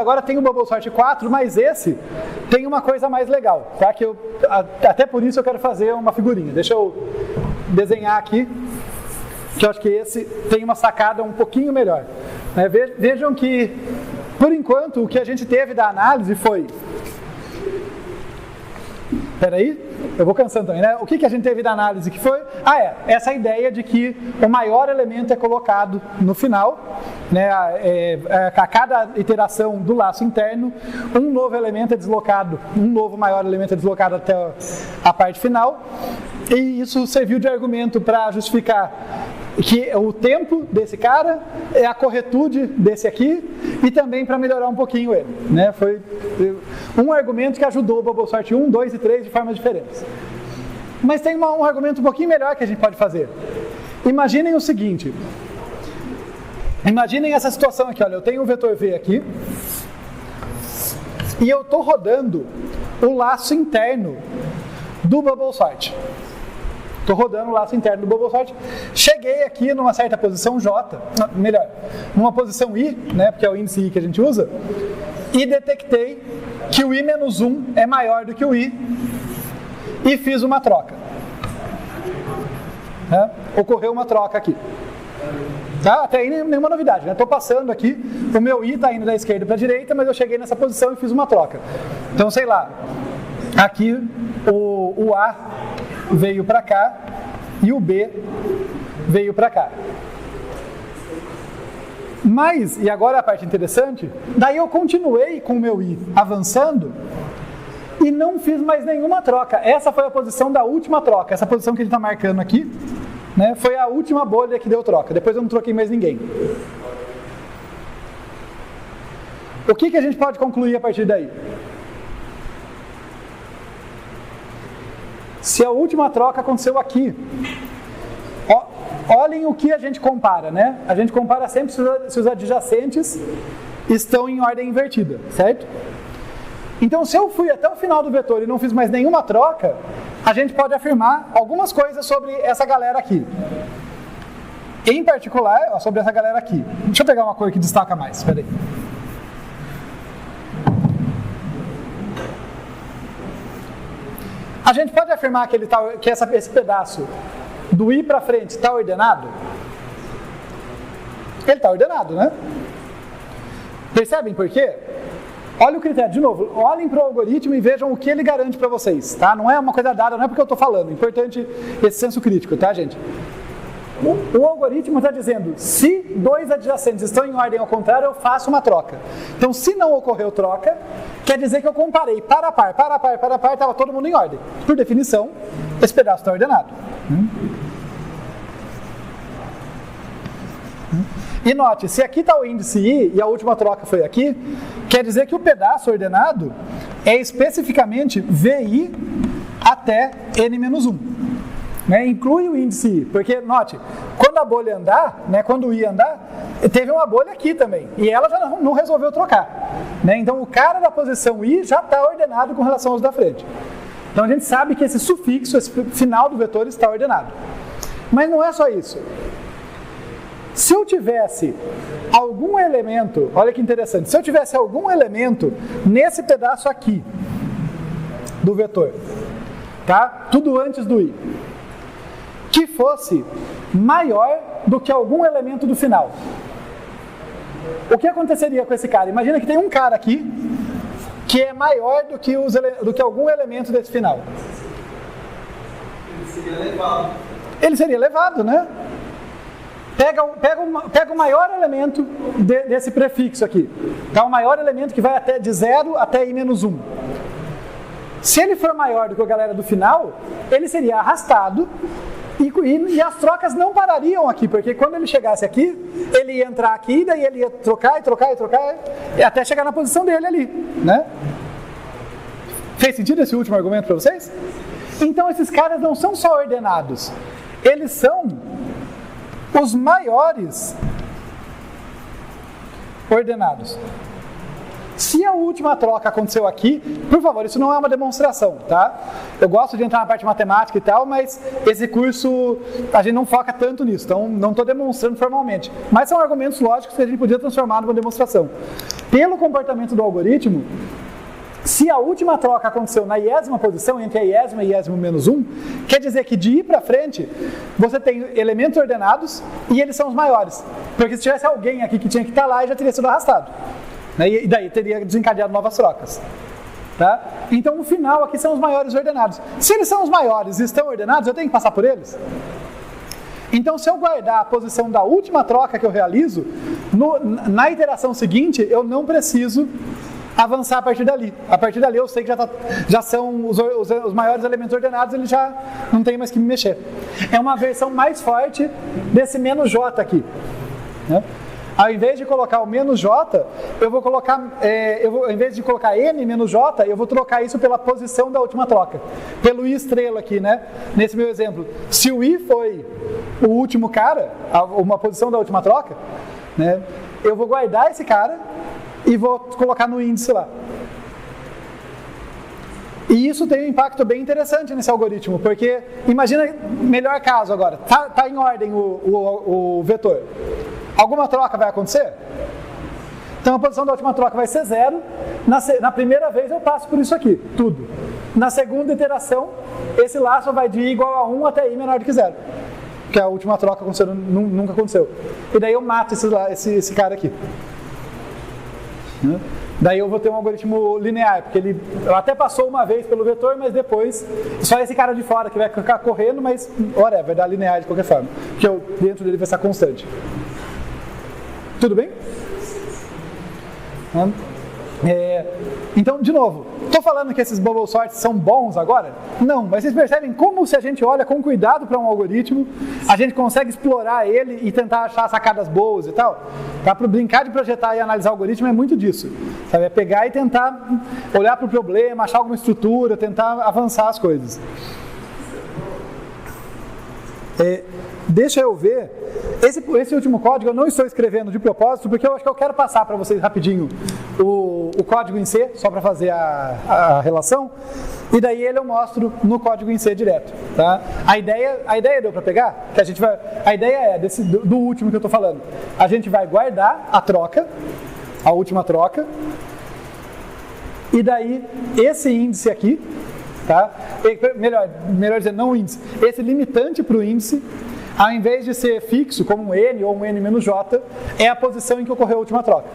Agora tem o Bubble Sort 4, mas esse tem uma coisa mais legal, tá? Que até por isso eu quero fazer uma figurinha. Deixa eu desenhar aqui, que eu acho que esse tem uma sacada um pouquinho melhor. Vejam que, por enquanto, o que a gente teve da análise foi... Peraí, eu vou cansando também, né? O que a gente teve da análise que foi? Essa ideia de que o maior elemento é colocado no final, né? A cada iteração do laço interno, um novo elemento é deslocado, um novo maior elemento é deslocado até a parte final, e isso serviu de argumento para justificar que o tempo desse cara é a corretude desse aqui, e também para melhorar um pouquinho ele, né? Foi um argumento que ajudou o Bubble Sort 1, 2 e 3 de formas diferentes. Mas tem um argumento um pouquinho melhor que a gente pode fazer. Imaginem o seguinte. Imaginem essa situação aqui, olha, eu tenho o vetor V aqui, e eu estou rodando o laço interno do Bubble Sort. Estou rodando o laço interno do Bubble Sort. Cheguei aqui numa certa posição J, melhor, numa posição I, né, porque é o índice I que a gente usa, e detectei que o I-1 é maior do que o I, e fiz uma troca. Ocorreu uma troca aqui. Tá? Até aí nenhuma novidade, né? Estou passando aqui, o meu I está indo da esquerda para a direita, mas eu cheguei nessa posição e fiz uma troca. Então, sei lá, aqui o A veio para cá e o B veio para cá. Mas, e agora a parte interessante, daí eu continuei com o meu I avançando e não fiz mais nenhuma troca. Essa foi a posição da última troca, essa posição que ele está marcando aqui, né, foi a última bolha que deu troca. Depois eu não troquei mais ninguém. O que a gente pode concluir a partir daí? Se a última troca aconteceu aqui, olhem o que a gente compara, né? A gente compara sempre se os adjacentes estão em ordem invertida, certo? Então, se eu fui até o final do vetor e não fiz mais nenhuma troca, a gente pode afirmar algumas coisas sobre essa galera aqui. Em particular, sobre essa galera aqui. Deixa eu pegar uma cor que destaca mais, espera aí. A gente pode afirmar que, esse pedaço do I para frente está ordenado? Ele está ordenado, né? Percebem por quê? Olha o critério, de novo, olhem para o algoritmo e vejam o que ele garante para vocês, tá? Não é uma coisa dada, não é porque eu estou falando, é importante esse senso crítico, tá, gente? O algoritmo está dizendo, se dois adjacentes estão em ordem ao contrário, eu faço uma troca. Então, se não ocorreu troca, quer dizer que eu comparei par a par, estava todo mundo em ordem. Por definição, esse pedaço está ordenado. E note, se aqui está o índice I e a última troca foi aqui, quer dizer que o pedaço ordenado é especificamente VI até N-1. Né? Inclui o índice I, porque, note, quando a bolha andar, né, quando o I andar, teve uma bolha aqui também, e ela já não resolveu trocar. Né? Então, o cara da posição I já está ordenado com relação aos da frente. Então, a gente sabe que esse sufixo, esse final do vetor está ordenado. Mas não é só isso. Se eu tivesse algum elemento, olha que interessante, se eu tivesse algum elemento nesse pedaço aqui do vetor, tá? Tudo antes do I, que fosse maior do que algum elemento do final. O que aconteceria com esse cara? Imagina que tem um cara aqui que é maior do que algum elemento desse final. Ele seria elevado. Ele seria elevado, né? Pega o maior elemento desse prefixo aqui. Tá? O maior elemento que vai de 0 até I-1. Se ele for maior do que a galera do final, ele seria arrastado e as trocas não parariam aqui, porque quando ele chegasse aqui, ele ia entrar aqui, daí ele ia trocar, até chegar na posição dele ali, né? Fez sentido esse último argumento para vocês? Então esses caras não são só ordenados, eles são os maiores ordenados. Se a última troca aconteceu aqui, por favor, isso não é uma demonstração, tá? Eu gosto de entrar na parte matemática e tal, mas esse curso a gente não foca tanto nisso, então não estou demonstrando formalmente. Mas são argumentos lógicos que a gente podia transformar numa demonstração. Pelo comportamento do algoritmo, se a última troca aconteceu na iésima posição, entre a iésima e iésimo menos 1, quer dizer que de ir para frente, você tem elementos ordenados e eles são os maiores. Porque se tivesse alguém aqui que tinha que estar lá, já teria sido arrastado. E daí teria desencadeado novas trocas. Tá? Então o final aqui são os maiores ordenados. Se eles são os maiores e estão ordenados, eu tenho que passar por eles? Então, se eu guardar a posição da última troca que eu realizo, na iteração seguinte, eu não preciso avançar a partir dali. A partir dali eu sei que já são os maiores elementos ordenados, ele já não tem mais que me mexer. É uma versão mais forte desse menos j aqui. Né? Ao invés de colocar o menos j, eu vou colocar, ao invés de colocar n menos j, eu vou trocar isso pela posição da última troca. Pelo i estrela aqui, né? Nesse meu exemplo. Se o i foi o último cara, uma posição da última troca, né? Eu vou guardar esse cara e vou colocar no índice lá. E isso tem um impacto bem interessante nesse algoritmo, porque imagina, melhor caso agora, tá em ordem o vetor. Alguma troca vai acontecer? Então a posição da última troca vai ser 0. Na primeira vez eu passo por isso aqui, tudo. Na segunda iteração, esse laço vai de i igual a 1 até i menor do que 0. Que a última troca nunca aconteceu. E daí eu mato esse cara aqui. Daí eu vou ter um algoritmo linear, porque ele até passou uma vez pelo vetor, mas depois só esse cara de fora que vai ficar correndo, mas vai dar linear de qualquer forma, porque dentro dele vai estar constante. Tudo bem? Então, de novo, estou falando que esses bubble sorts são bons agora? Não, mas vocês percebem como, se a gente olha com cuidado para um algoritmo, a gente consegue explorar ele e tentar achar sacadas boas e tal. Tá? Para brincar de projetar e analisar o algoritmo é muito disso. Sabe? É pegar e tentar olhar para o problema, achar alguma estrutura, tentar avançar as coisas. Deixa eu ver. Esse último código eu não estou escrevendo de propósito, porque eu acho que eu quero passar para vocês rapidinho o código em C, só para fazer a relação, e daí eu mostro no código em C direto. Tá? A ideia deu para pegar? Que a ideia é do último que eu estou falando. A gente vai guardar a troca, a última troca, e daí esse índice aqui, tá? Melhor dizer, não o índice, esse limitante para o índice, ao invés de ser fixo, como um n ou um n menos j, é a posição em que ocorreu a última troca.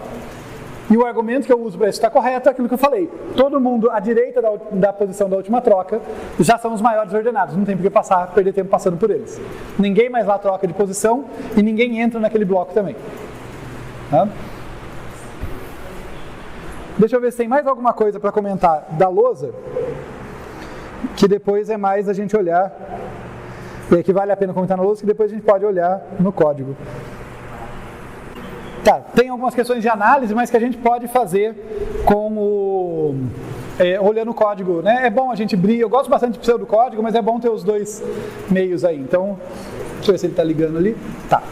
E o argumento que eu uso para isso estar correto é aquilo que eu falei. Todo mundo à direita da posição da última troca já são os maiores ordenados, não tem por que perder tempo passando por eles. Ninguém mais lá troca de posição e ninguém entra naquele bloco também. Tá? Deixa eu ver se tem mais alguma coisa para comentar da lousa, que depois é mais a gente olhar, e que vale a pena comentar na lousa, que depois a gente pode olhar no código. Tá, tem algumas questões de análise, mas que a gente pode fazer olhando o código, né? É bom a gente eu gosto bastante de pseudocódigo, mas é bom ter os dois meios aí. Então, deixa eu ver se ele está ligando ali. Tá.